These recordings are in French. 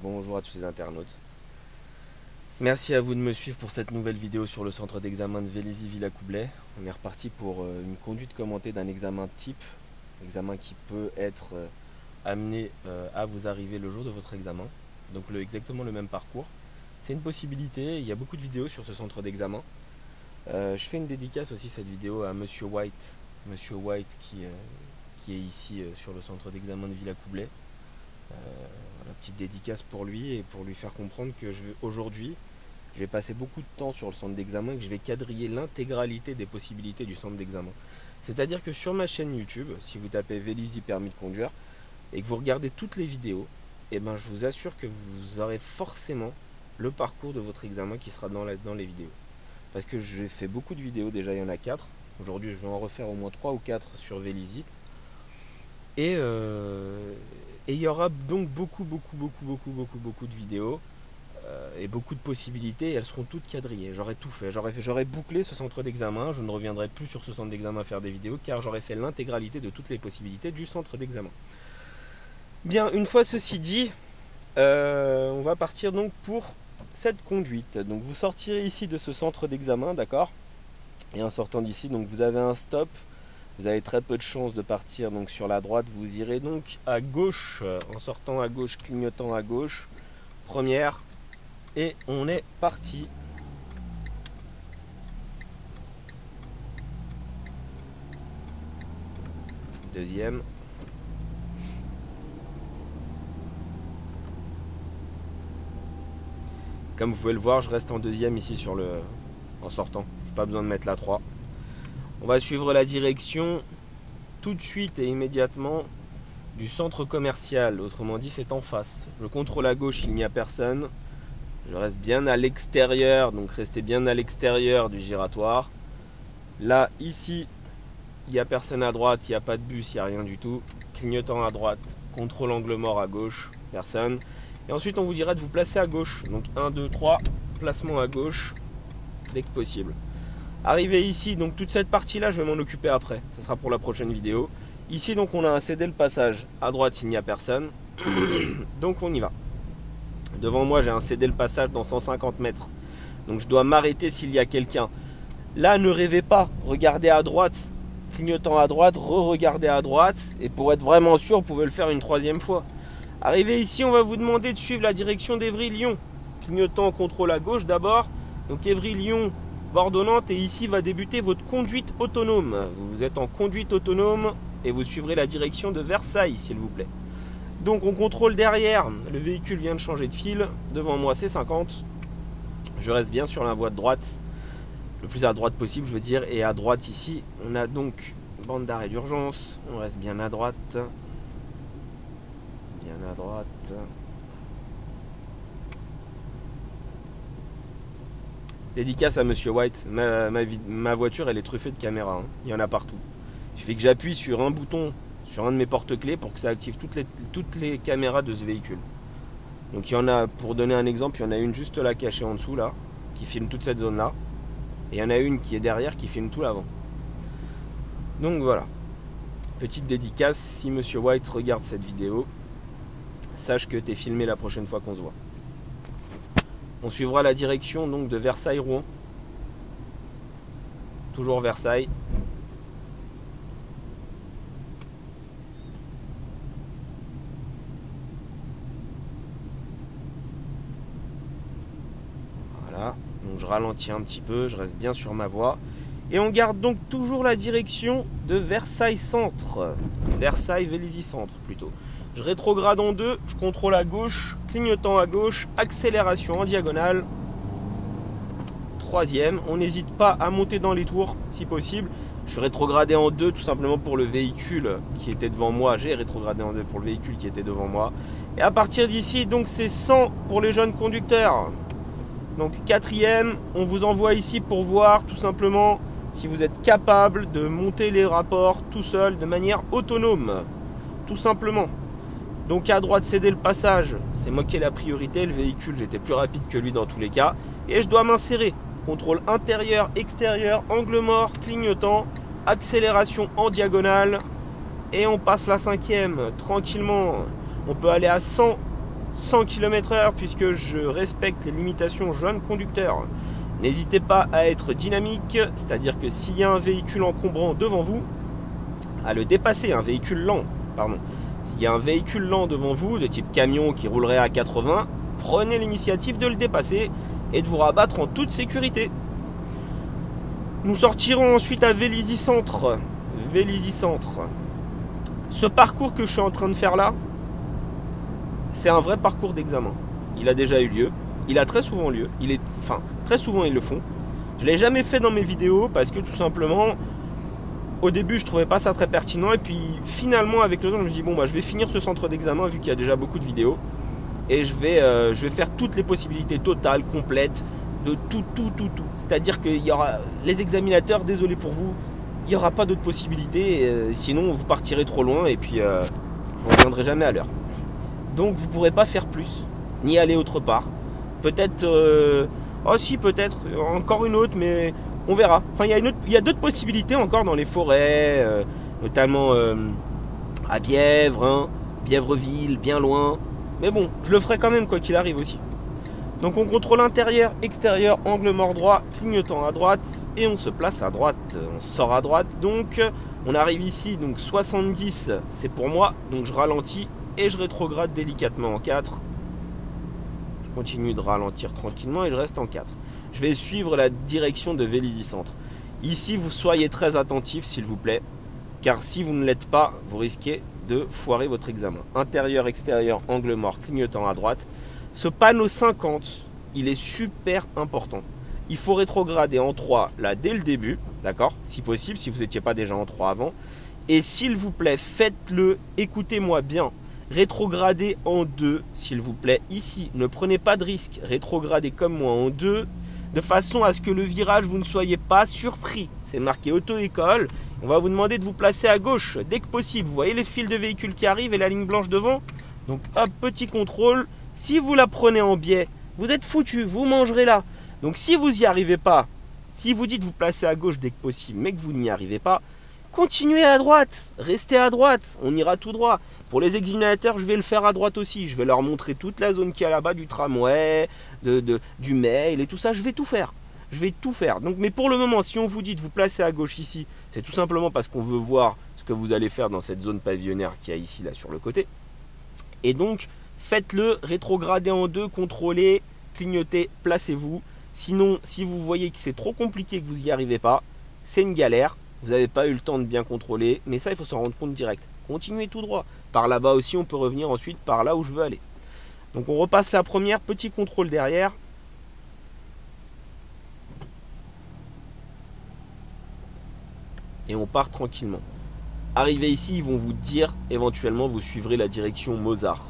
bonjour à tous les internautes. Merci à vous de me suivre pour cette nouvelle vidéo sur le centre d'examen de Vélizy-Villacoublay. On est reparti pour une conduite commentée d'un examen type, examen qui peut être amené à vous arriver le jour de votre examen. Donc exactement le même parcours. C'est une possibilité, il y a beaucoup de vidéos sur ce centre d'examen. Je fais une dédicace aussi cette vidéo à Monsieur White qui est ici sur le centre d'examen de Villacoublay. Voilà, petite dédicace pour lui et pour lui faire comprendre que aujourd'hui je vais passer beaucoup de temps sur le centre d'examen et que je vais quadriller l'intégralité des possibilités du centre d'examen. C'est-à-dire que sur ma chaîne YouTube, si vous tapez Vélizy permis de conduire et que vous regardez toutes les vidéos, je vous assure que vous aurez forcément le parcours de votre examen qui sera dans les vidéos. Parce que j'ai fait beaucoup de vidéos, déjà il y en a 4. Aujourd'hui je vais en refaire au moins 3 ou 4 sur Vélizy. Et il y aura donc beaucoup de vidéos et beaucoup de possibilités et elles seront toutes quadrillées. J'aurai tout fait, j'aurai bouclé ce centre d'examen, je ne reviendrai plus sur ce centre d'examen à faire des vidéos car j'aurai fait l'intégralité de toutes les possibilités du centre d'examen. Bien, une fois ceci dit, on va partir donc pour cette conduite. Donc vous sortirez ici de ce centre d'examen, d'accord? Et en sortant d'ici, donc vous avez un stop. Vous avez très peu de chances de partir donc sur la droite. Vous irez donc à gauche, en sortant à gauche, clignotant à gauche. Première, et on est parti. Deuxième. Comme vous pouvez le voir, je reste en deuxième ici en sortant. Je n'ai pas besoin de mettre la 3. On va suivre la direction tout de suite et immédiatement du centre commercial. Autrement dit, c'est en face. Je contrôle à gauche, il n'y a personne. Je reste bien à l'extérieur, donc restez bien à l'extérieur du giratoire. Là, ici, il n'y a personne à droite, il n'y a pas de bus, il n'y a rien du tout. Clignotant à droite, contrôle angle mort à gauche, personne. Et ensuite, on vous dira de vous placer à gauche. Donc 1, 2, 3, placement à gauche, dès que possible. Arrivé ici, donc toute cette partie-là, je vais m'en occuper après. Ce sera pour la prochaine vidéo. Ici, donc, on a un cédé le passage. À droite, il n'y a personne. Donc, on y va. Devant moi, j'ai un cédé le passage dans 150 mètres. Donc, je dois m'arrêter s'il y a quelqu'un. Là, ne rêvez pas. Regardez à droite. Clignotant à droite, re-regardez à droite. Et pour être vraiment sûr, vous pouvez le faire une 3e fois. Arrivé ici, on va vous demander de suivre la direction d'Évry-Lyon. Clignotant contrôle à gauche d'abord. Donc, Évry-Lyon. Bordonnante, et ici va débuter votre conduite autonome. Vous êtes en conduite autonome et vous suivrez la direction de Versailles, s'il vous plaît. Donc on contrôle derrière, le véhicule vient de changer de fil. Devant moi c'est 50. Je reste bien sur la voie de droite, le plus à droite possible je veux dire. Et à droite ici, on a donc bande d'arrêt d'urgence. On reste bien à droite. Bien à droite. Dédicace à Monsieur White, ma voiture elle est truffée de caméras, hein. Il y en a partout. Il suffit que j'appuie sur un bouton, sur un de mes porte-clés pour que ça active toutes les caméras de ce véhicule. Donc il y en a, pour donner un exemple, il y en a une juste là cachée en dessous là, qui filme toute cette zone là. Et il y en a une qui est derrière qui filme tout l'avant. Donc voilà. Petite dédicace, si Monsieur White regarde cette vidéo, sache que tu es filmé la prochaine fois qu'on se voit. On suivra la direction donc de Versailles-Rouen. Toujours Versailles. Voilà. Donc je ralentis un petit peu, je reste bien sur ma voie. Et on garde donc toujours la direction de Versailles-Centre. Versailles-Vélizy-Centre plutôt. Je rétrograde en 2, je contrôle à gauche, clignotant à gauche, accélération en diagonale. 3e, on n'hésite pas à monter dans les tours si possible. Je suis rétrogradé en 2 tout simplement pour le véhicule qui était devant moi. J'ai rétrogradé en 2 pour le véhicule qui était devant moi. Et à partir d'ici, donc c'est 100 pour les jeunes conducteurs. Donc 4e, on vous envoie ici pour voir tout simplement si vous êtes capable de monter les rapports tout seul de manière autonome. Tout simplement. Donc à droite, céder le passage, c'est moi qui ai la priorité. Le véhicule, j'étais plus rapide que lui dans tous les cas. Et je dois m'insérer. Contrôle intérieur, extérieur, angle mort, clignotant, accélération en diagonale. Et on passe la 5e tranquillement. On peut aller à 100 100 km/h puisque je respecte les limitations jeunes conducteurs. N'hésitez pas à être dynamique, c'est-à-dire que s'il y a un véhicule encombrant devant vous, à le dépasser, un véhicule lent, pardon. S'il y a un véhicule lent devant vous, de type camion qui roulerait à 80, prenez l'initiative de le dépasser et de vous rabattre en toute sécurité. Nous sortirons ensuite à Vélizy Centre. Vélizy Centre. Ce parcours que je suis en train de faire là, c'est un vrai parcours d'examen. Il a déjà eu lieu. Il a très souvent lieu. Très souvent ils le font. Je ne l'ai jamais fait dans mes vidéos parce que tout simplement, au début je trouvais pas ça très pertinent. Et puis finalement avec le temps je me dis bon je vais finir ce centre d'examen vu qu'il y a déjà beaucoup de vidéos. Et je vais faire toutes les possibilités totales, complètes, de tout. C'est-à-dire qu'il y aura les examinateurs, désolé pour vous, il n'y aura pas d'autres possibilités, sinon vous partirez trop loin et puis vous ne reviendrez jamais à l'heure. Donc vous ne pourrez pas faire plus, ni aller autre part. Peut-être, peut-être, encore une autre, mais on verra. Enfin, il y a d'autres possibilités encore dans les forêts, notamment à Bièvre, hein, Bièvreville, bien loin. Mais bon, je le ferai quand même quoi qu'il arrive aussi. Donc on contrôle intérieur, extérieur, angle mort droit, clignotant à droite et on se place à droite. On sort à droite, donc on arrive ici, donc 70 c'est pour moi, donc je ralentis et je rétrograde délicatement en 4. Je continue de ralentir tranquillement et je reste en 4. Je vais suivre la direction de Vélizy Centre. Ici vous soyez très attentifs s'il vous plaît, car si vous ne l'êtes pas, vous risquez de foirer votre examen. Intérieur, extérieur, angle mort, clignotant à droite. Ce panneau 50, il est super important. Il faut rétrograder en 3 là dès le début, d'accord? Si possible, si vous n'étiez pas déjà en 3 avant. Et s'il vous plaît, faites-le, écoutez-moi bien. Rétrogradez en 2, s'il vous plaît. Ici, ne prenez pas de risque. Rétrogradez comme moi en 2, de façon à ce que le virage, vous ne soyez pas surpris. C'est marqué auto-école. On va vous demander de vous placer à gauche dès que possible. Vous voyez les fils de véhicules qui arrivent et la ligne blanche devant? Donc hop, petit contrôle. Si vous la prenez en biais, vous êtes foutu, vous mangerez là. Donc si vous n'y arrivez pas, si vous dites vous placer à gauche dès que possible, mais que vous n'y arrivez pas, continuez à droite, restez à droite, on ira tout droit. Pour les examinateurs, je vais le faire à droite aussi. Je vais leur montrer toute la zone qui est là-bas, du tramway, du mail et tout ça. Je vais tout faire. Je vais tout faire. Donc, mais pour le moment, si on vous dit de vous placer à gauche ici, c'est tout simplement parce qu'on veut voir ce que vous allez faire dans cette zone pavillonnaire qu'il y a ici, là, sur le côté. Et donc, faites-le, rétrogradez en 2, contrôlez, clignotez, placez-vous. Sinon, si vous voyez que c'est trop compliqué, que vous n'y arrivez pas, c'est une galère. Vous n'avez pas eu le temps de bien contrôler, mais ça, il faut s'en rendre compte direct. Continuez tout droit. Par là-bas aussi, on peut revenir ensuite par là où je veux aller. Donc, on repasse la première, petit contrôle derrière. Et on part tranquillement. Arrivé ici, ils vont vous dire, éventuellement, vous suivrez la direction Mozart.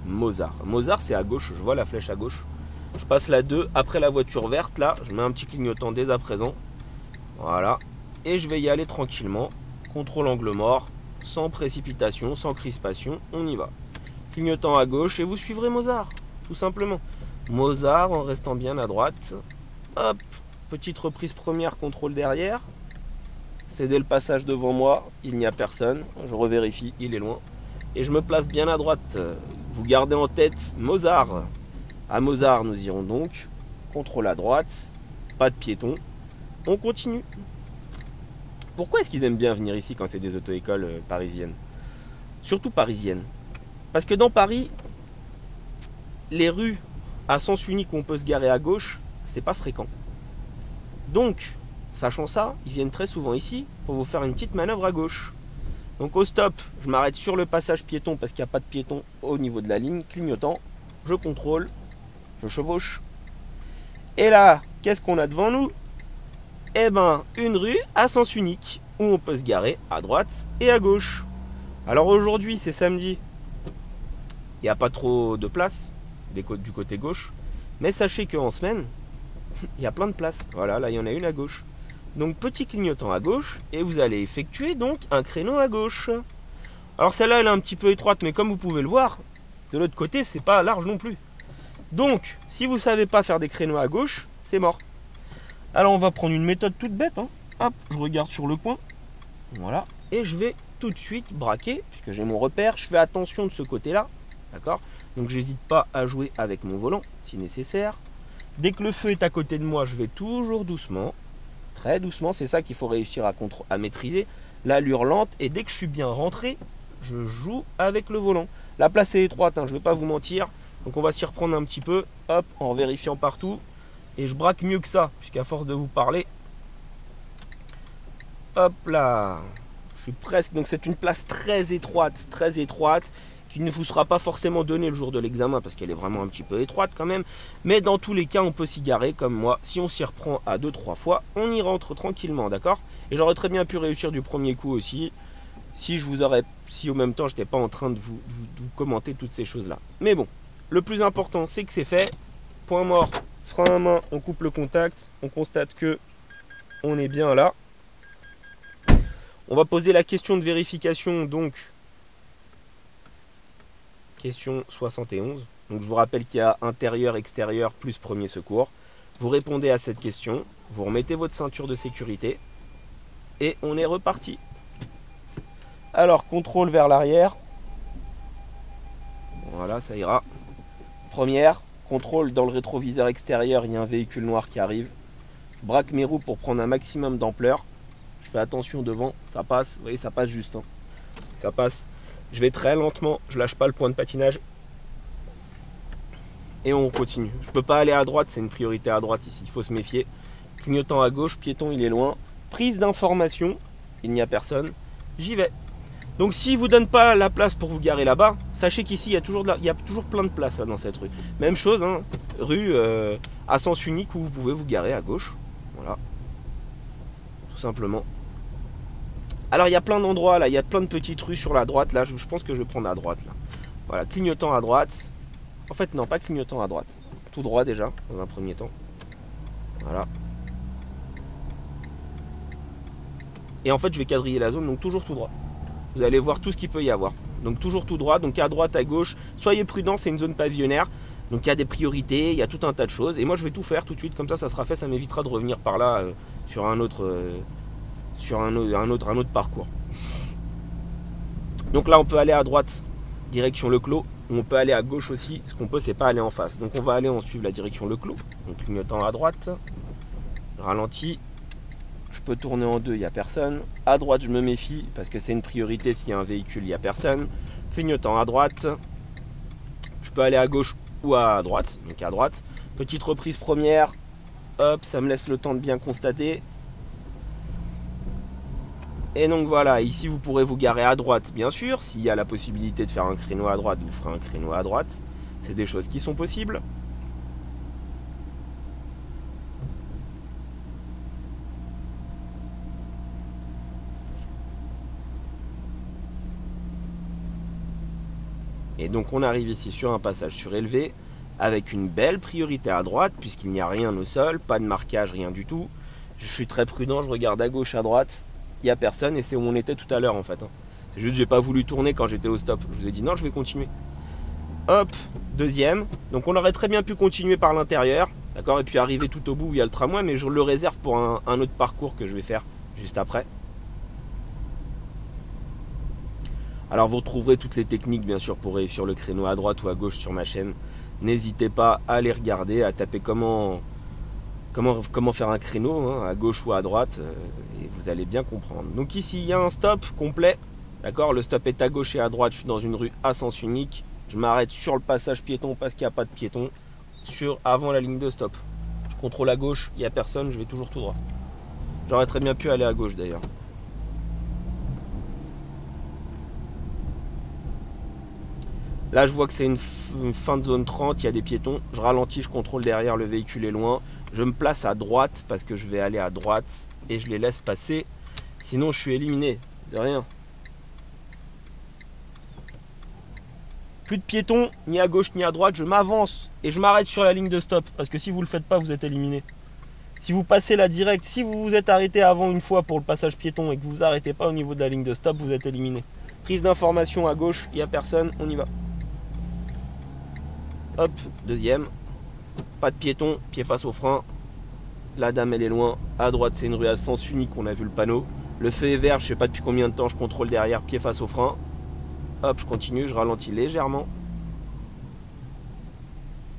Mozart, c'est à gauche, je vois la flèche à gauche. Je passe la 2, après la voiture verte, là, je mets un petit clignotant dès à présent. Voilà. Et je vais y aller tranquillement. Contrôle angle mort, sans précipitation, sans crispation, on y va. Clignotant à gauche et vous suivrez Mozart, tout simplement. Mozart en restant bien à droite. Hop, petite reprise première, contrôle derrière. C'est dès le passage devant moi, il n'y a personne. Je revérifie, il est loin. Et je me place bien à droite. Vous gardez en tête Mozart. À Mozart, nous irons donc. Contrôle à droite. Pas de piéton. On continue. Pourquoi est-ce qu'ils aiment bien venir ici quand c'est des auto-écoles parisiennes? Surtout parisiennes. Parce que dans Paris, les rues à sens unique où on peut se garer à gauche, c'est pas fréquent. Donc, sachant ça, ils viennent très souvent ici pour vous faire une petite manœuvre à gauche. Donc au stop, je m'arrête sur le passage piéton parce qu'il n'y a pas de piéton au niveau de la ligne, clignotant, je contrôle, je chevauche. Et là, qu'est-ce qu'on a devant nous? Eh ben, une rue à sens unique où on peut se garer à droite et à gauche. Alors aujourd'hui, c'est samedi, il n'y a pas trop de place du côté gauche, mais sachez qu'en semaine, il y a plein de places. Voilà, là il y en a une à gauche. Donc petit clignotant à gauche et vous allez effectuer donc un créneau à gauche. Alors celle-là elle est un petit peu étroite, mais comme vous pouvez le voir, de l'autre côté c'est pas large non plus. Donc si vous savez pas faire des créneaux à gauche, c'est mort. Alors on va prendre une méthode toute bête, hein. Hop, je regarde sur le coin, voilà, et je vais tout de suite braquer, puisque j'ai mon repère, je fais attention de ce côté-là, d'accord? Donc j'hésite pas à jouer avec mon volant si nécessaire. Dès que le feu est à côté de moi, je vais toujours doucement, très doucement. C'est ça qu'il faut réussir à maîtriser, l'allure lente. Et dès que je suis bien rentré, je joue avec le volant. La place est étroite, hein, je ne vais pas vous mentir. Donc on va s'y reprendre un petit peu, hop, en vérifiant partout. Et je braque mieux que ça, puisqu'à force de vous parler, hop là, je suis presque. Donc c'est une place très étroite, qui ne vous sera pas forcément donnée le jour de l'examen, parce qu'elle est vraiment un petit peu étroite quand même. Mais dans tous les cas, on peut s'y garer comme moi. Si on s'y reprend à 2-3 fois, on y rentre tranquillement, d'accord? Et j'aurais très bien pu réussir du premier coup aussi, si au même temps, je n'étais pas en train de vous commenter toutes ces choses-là. Mais bon, le plus important, c'est que c'est fait. Point mort, frein à main, on coupe le contact, on constate que on est bien là. On va poser la question de vérification, donc question 71. Donc je vous rappelle qu'il y a intérieur, extérieur, plus premier secours. Vous répondez à cette question, vous remettez votre ceinture de sécurité et on est reparti. Alors, contrôle vers l'arrière. Voilà, ça ira. Première, contrôle dans le rétroviseur extérieur, il y a un véhicule noir qui arrive. Je braque mes roues pour prendre un maximum d'ampleur. Je fais attention devant, ça passe, vous voyez, ça passe juste. Hein. Ça passe. Je vais très lentement, je lâche pas le point de patinage. Et on continue. Je peux pas aller à droite, c'est une priorité à droite ici, il faut se méfier. Clignotant à gauche, piéton il est loin. Prise d'information, il n'y a personne. J'y vais. Donc s'il ne vous donne pas la place pour vous garer là-bas, sachez qu'ici il y a toujours plein de places là, dans cette rue. Même chose, hein, rue à sens unique où vous pouvez vous garer à gauche. Voilà. Tout simplement. Alors il y a plein d'endroits là, il y a plein de petites rues sur la droite là, je pense que je vais prendre à droite là. Voilà, clignotant à droite. En fait non, pas clignotant à droite. Tout droit déjà, dans un premier temps. Voilà. Et en fait je vais quadriller la zone, donc toujours tout droit. Vous allez voir tout ce qu'il peut y avoir. Donc toujours tout droit, donc à droite, à gauche. Soyez prudents, c'est une zone pavillonnaire. Donc il y a des priorités, il y a tout un tas de choses. Et moi je vais tout faire tout de suite, comme ça sera fait, ça m'évitera de revenir par là sur un autre parcours. Donc là on peut aller à droite, direction Le Clos. On peut aller à gauche aussi, ce qu'on peut c'est pas aller en face. Donc on va aller, on suit la direction Le Clos. Donc clignotant à droite, ralenti. Je peux tourner en deux, il n'y a personne. À droite, je me méfie parce que c'est une priorité. S'il y a un véhicule, il n'y a personne. Clignotant à droite. Je peux aller à gauche ou à droite. Donc à droite. Petite reprise première. Hop, ça me laisse le temps de bien constater. Et donc voilà, ici vous pourrez vous garer à droite, bien sûr. S'il y a la possibilité de faire un créneau à droite, vous ferez un créneau à droite. C'est des choses qui sont possibles. Et donc on arrive ici sur un passage surélevé avec une belle priorité à droite puisqu'il n'y a rien au sol, pas de marquage, rien du tout. Je suis très prudent, je regarde à gauche, à droite, il n'y a personne et c'est où on était tout à l'heure en fait. C'est juste que j'ai pas voulu tourner quand j'étais au stop. Je vous ai dit non, je vais continuer. Hop, deuxième. Donc on aurait très bien pu continuer par l'intérieur, d'accord, et puis arriver tout au bout où il y a le tramway, mais je le réserve pour un autre parcours que je vais faire juste après. Alors vous retrouverez toutes les techniques bien sûr pour réussir le créneau à droite ou à gauche sur ma chaîne. N'hésitez pas à les regarder, à taper comment faire un créneau, hein, à gauche ou à droite, et vous allez bien comprendre. Donc ici il y a un stop complet, d'accord, le stop est à gauche et à droite, je suis dans une rue à sens unique. Je m'arrête sur le passage piéton parce qu'il n'y a pas de piéton, avant la ligne de stop. Je contrôle à gauche, il n'y a personne, je vais toujours tout droit. J'aurais très bien pu aller à gauche d'ailleurs. Là je vois que c'est une fin de zone 30, il y a des piétons, je ralentis, je contrôle derrière, le véhicule est loin. Je me place à droite parce que je vais aller à droite et je les laisse passer. Sinon je suis éliminé, de rien. Plus de piétons, ni à gauche ni à droite, je m'avance et je m'arrête sur la ligne de stop. Parce que si vous ne le faites pas, vous êtes éliminé. Si vous passez là direct, si vous vous êtes arrêté avant une fois pour le passage piéton et que vous vous arrêtez pas au niveau de la ligne de stop, vous êtes éliminé. Prise d'information à gauche, il n'y a personne, on y va. Hop, deuxième. Pas de piéton, pied face au frein. La dame elle est loin. À droite c'est une rue à sens unique, on a vu le panneau. Le feu est vert, je sais pas depuis combien de temps, je contrôle derrière, pied face au frein. Hop, je continue, je ralentis légèrement.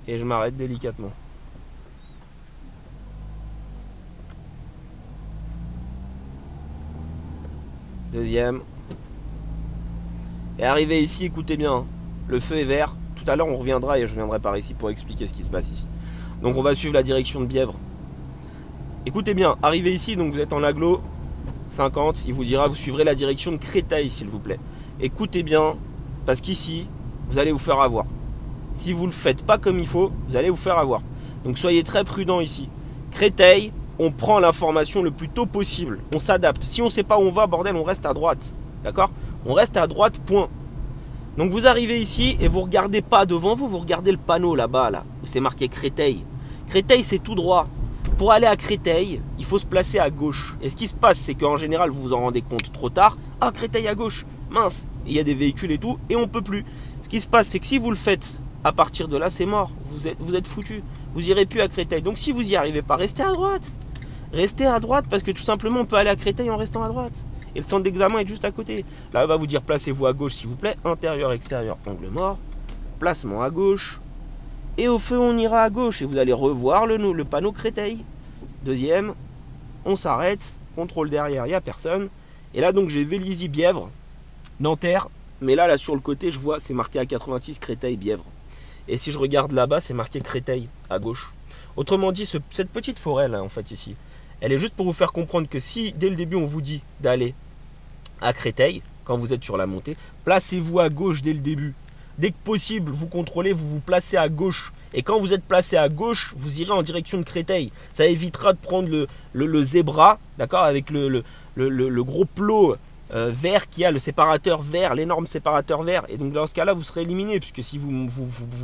et je m'arrête délicatement. Deuxième. Et arrivé ici, écoutez bien, le feu est vert. Tout à l'heure, on reviendra et je viendrai par ici pour expliquer ce qui se passe ici. Donc on va suivre la direction de Bièvre. Écoutez bien, arrivé ici, donc vous êtes en agglo 50, il vous dira vous suivrez la direction de Créteil s'il vous plaît. Écoutez bien, parce qu'ici, vous allez vous faire avoir. Si vous ne le faites pas comme il faut, vous allez vous faire avoir. Donc soyez très prudents ici. Créteil, on prend l'information le plus tôt possible. On s'adapte. Si on ne sait pas où on va, bordel, on reste à droite. D'accord? On reste à droite, point. Donc vous arrivez ici et vous regardez pas devant vous, vous regardez le panneau là-bas, là, où c'est marqué Créteil. Créteil, c'est tout droit. Pour aller à Créteil, il faut se placer à gauche. Et ce qui se passe, c'est qu'en général, vous vous en rendez compte trop tard. Ah, Créteil à gauche, mince. Il y a des véhicules et tout, et on peut plus. Ce qui se passe, c'est que si vous le faites à partir de là, c'est mort. Vous êtes foutu. Vous irez plus à Créteil. Donc si vous y arrivez pas, restez à droite. Restez à droite parce que tout simplement, on peut aller à Créteil en restant à droite. Et le centre d'examen est juste à côté. Là, on va vous dire placez-vous à gauche s'il vous plaît. Intérieur, extérieur, angle mort. Placement à gauche. Et au feu, on ira à gauche. Et vous allez revoir le panneau Créteil. Deuxième, on s'arrête. Contrôle derrière, il n'y a personne. Et là, donc, j'ai Vélizy-Bièvre, Nanterre. Mais là, sur le côté, je vois, c'est marqué à 86 Créteil-Bièvre. Et si je regarde là-bas, c'est marqué Créteil à gauche. Autrement dit, cette petite forêt là, en fait, ici, elle est juste pour vous faire comprendre que si, dès le début, on vous dit d'aller à Créteil, quand vous êtes sur la montée, placez-vous à gauche dès le début. Dès que possible, vous contrôlez, vous vous placez à gauche. Et quand vous êtes placé à gauche, vous irez en direction de Créteil. Ça évitera de prendre le zébra, d'accord, avec le gros plot vert qui a le séparateur vert, l'énorme séparateur vert. Et donc dans ce cas-là, vous serez éliminé, puisque si vous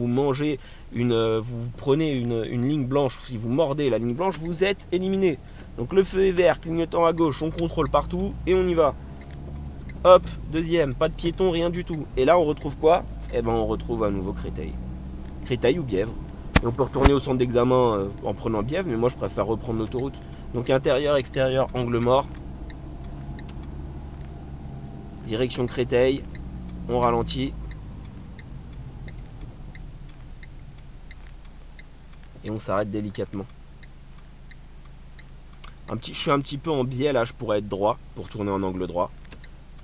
mangez vous prenez une ligne blanche, si vous mordez la ligne blanche, vous êtes éliminé. Donc le feu est vert, clignotant à gauche, on contrôle partout et on y va. Hop, deuxième, pas de piéton, rien du tout. Et là, on retrouve quoi? Eh ben, on retrouve à nouveau Créteil. Créteil ou Bièvre. Et on peut retourner au centre d'examen en prenant Bièvre, mais moi, je préfère reprendre l'autoroute. Donc intérieur, extérieur, angle mort. Direction Créteil. On ralentit. Et on s'arrête délicatement. Je suis un petit peu en biais là, je pourrais être droit pour tourner en angle droit.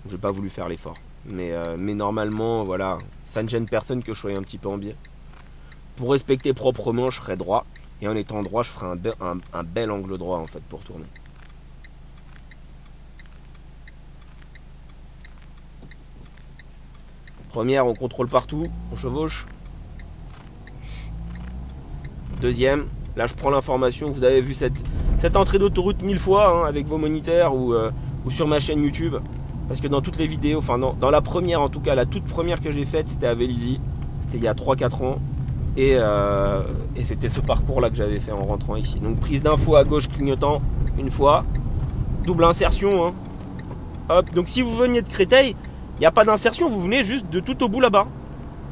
Je n'ai pas voulu faire l'effort. Mais normalement, voilà, ça ne gêne personne que je sois un petit peu en biais. Pour respecter proprement, je serai droit. Et en étant droit, je ferai un bel angle droit en fait pour tourner. Première, on contrôle partout, on chevauche. Deuxième, là je prends l'information. Vous avez vu cette entrée d'autoroute 1000 fois hein, avec vos moniteurs ou sur ma chaîne YouTube. Parce que dans toutes les vidéos, enfin dans la première en tout cas, la toute première que j'ai faite, c'était à Vélizy. C'était il y a 3-4 ans. Et c'était ce parcours là que j'avais fait en rentrant ici. Donc prise d'info à gauche clignotant une fois. Double insertion. Hein. Hop, donc si vous veniez de Créteil, il n'y a pas d'insertion, vous venez juste de tout au bout là-bas.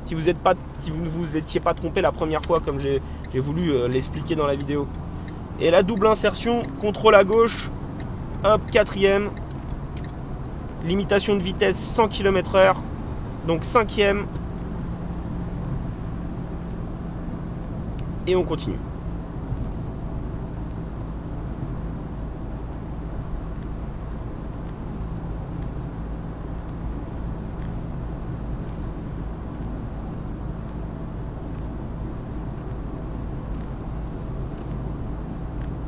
Si vous ne vous étiez pas trompé la première fois comme j'ai voulu l'expliquer dans la vidéo. Et la double insertion, contrôle à gauche. Hop, quatrième. Limitation de vitesse 100 km/h. Donc cinquième. Et on continue.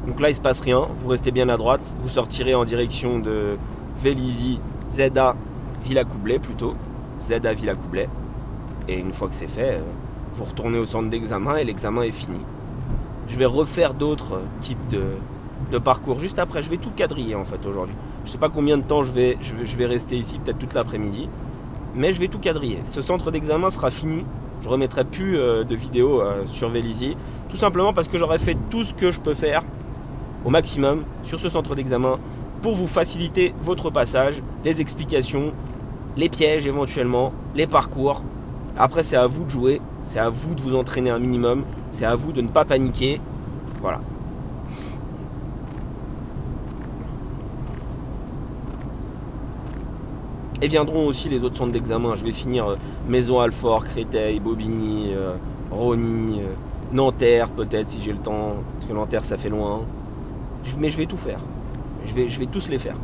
Donc là il se passe rien, vous restez bien à droite, vous sortirez en direction de Vélizy, ZA Villacoublay plutôt, ZA Villacoublay. Et une fois que c'est fait, vous retournez au centre d'examen et l'examen est fini. Je vais refaire d'autres types de parcours juste après. Je vais tout quadriller en fait aujourd'hui. Je ne sais pas combien de temps je vais rester ici, peut-être toute l'après-midi. Mais je vais tout quadriller. Ce centre d'examen sera fini. Je ne remettrai plus de vidéos sur Vélizy. Tout simplement parce que j'aurai fait tout ce que je peux faire au maximum sur ce centre d'examen pour vous faciliter votre passage, les explications, les pièges éventuellement, les parcours. Après c'est à vous de jouer, c'est à vous de vous entraîner un minimum, c'est à vous de ne pas paniquer. Voilà. Et viendront aussi les autres centres d'examen. Je vais finir Maison-Alfort, Créteil, Bobigny, Rosny, Nanterre peut-être si j'ai le temps, parce que Nanterre ça fait loin. Mais je vais tout faire. Je vais tous les faire.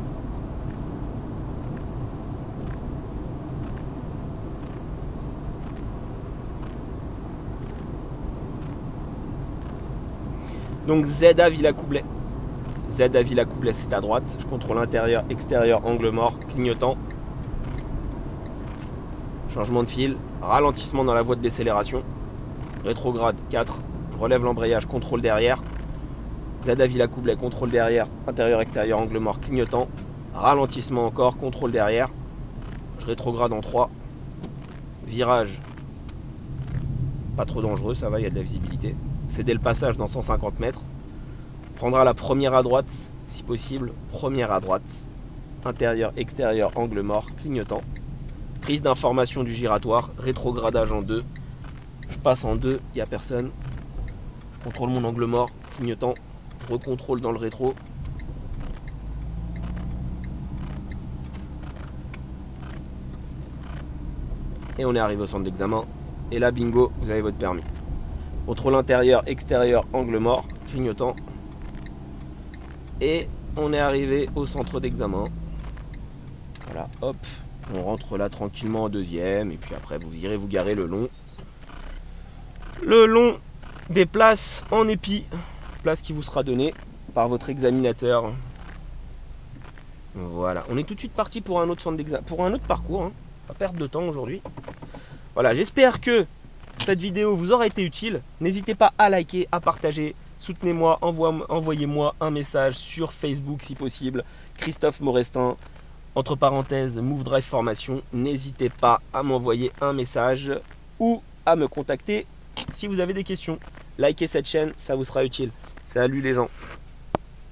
Donc ZA Villacoublay. ZA Villacoublay, c'est à droite. Je contrôle intérieur, extérieur, angle mort, clignotant. Changement de fil, ralentissement dans la voie de décélération. Rétrograde 4. Je relève l'embrayage, contrôle derrière. ZA Villacoublay, contrôle derrière, intérieur, extérieur, angle mort, clignotant. Ralentissement encore, contrôle derrière. Je rétrograde en 3. Virage. Pas trop dangereux, ça va, il y a de la visibilité. Céder le passage dans 150 mètres. Prendra la première à droite, si possible. Première à droite. Intérieur, extérieur, angle mort, clignotant. Prise d'information du giratoire. Rétrogradage en 2. Je passe en 2, il n'y a personne. Je contrôle mon angle mort, clignotant. Je recontrôle dans le rétro. Et on est arrivé au centre d'examen. Et là, bingo, vous avez votre permis. Contrôle intérieur, extérieur, angle mort, clignotant. Et on est arrivé au centre d'examen. Voilà, hop. On rentre là tranquillement en deuxième. Et puis après, vous irez vous garer le long des places en épi. Place qui vous sera donnée par votre examinateur. Voilà. On est tout de suite parti pour un autre centre d'examen, pour un autre parcours. Hein. Pas perdre de temps aujourd'hui. Voilà, j'espère que cette vidéo vous aura été utile. N'hésitez pas à liker, à partager. Soutenez-moi, envoyez-moi un message sur Facebook si possible. Christophe Morestin, entre parenthèses, Move Drive Formation. N'hésitez pas à m'envoyer un message ou à me contacter si vous avez des questions. Likez cette chaîne, ça vous sera utile. Salut les gens.